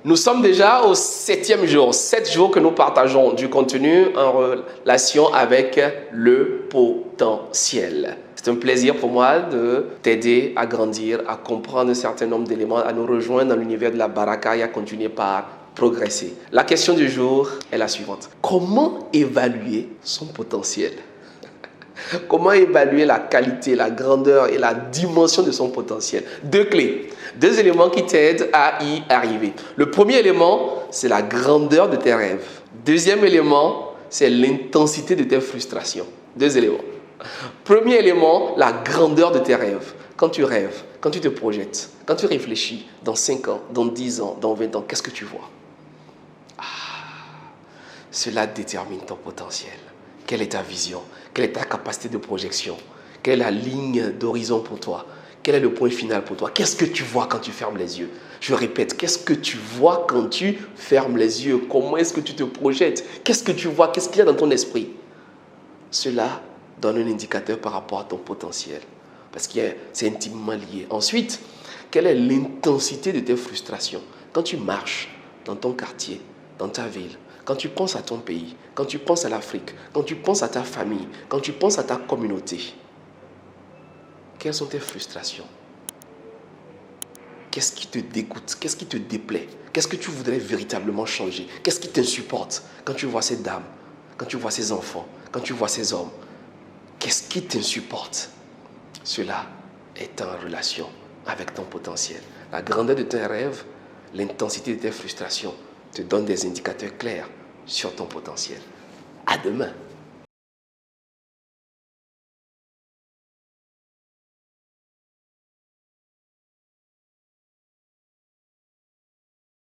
Nous sommes déjà au 7e jour, 7 jours que nous partageons du contenu en relation avec le potentiel. C'est un plaisir pour moi de t'aider à grandir, à comprendre un certain nombre d'éléments, à nous rejoindre dans l'univers de la baraka et à continuer par progresser. La question du jour est la suivante. Comment évaluer son potentiel ? Comment évaluer la qualité, la grandeur et la dimension de son potentiel? 2 clés, 2 éléments qui t'aident à y arriver. Le premier élément, c'est la grandeur de tes rêves. Deuxième élément, c'est l'intensité de tes frustrations. 2 éléments. Premier élément, la grandeur de tes rêves. Quand tu rêves, quand tu te projettes, quand tu réfléchis, dans 5 ans, dans 10 ans, dans 20 ans, qu'est-ce que tu vois? Cela détermine ton potentiel. Quelle est ta vision? Quelle est ta capacité de projection? Quelle est la ligne d'horizon pour toi? Quel est le point final pour toi? Qu'est-ce que tu vois quand tu fermes les yeux? Je répète, qu'est-ce que tu vois quand tu fermes les yeux? Comment est-ce que tu te projettes? Qu'est-ce que tu vois? Qu'est-ce qu'il y a dans ton esprit? Cela donne un indicateur par rapport à ton potentiel. Parce que c'est intimement lié. Ensuite, quelle est l'intensité de tes frustrations? Quand tu marches dans ton quartier, dans ta ville, quand tu penses à ton pays, quand tu penses à l'Afrique, quand tu penses à ta famille, quand tu penses à ta communauté, quelles sont tes frustrations? Qu'est-ce qui te dégoûte? Qu'est-ce qui te déplaît? Qu'est-ce que tu voudrais véritablement changer? Qu'est-ce qui t'insupporte quand tu vois ces dames, quand tu vois ces enfants, quand tu vois ces hommes? Qu'est-ce qui t'insupporte? Cela est en relation avec ton potentiel. La grandeur de tes rêves, l'intensité de tes frustrations te donnent des indicateurs clairs sur ton potentiel. À demain.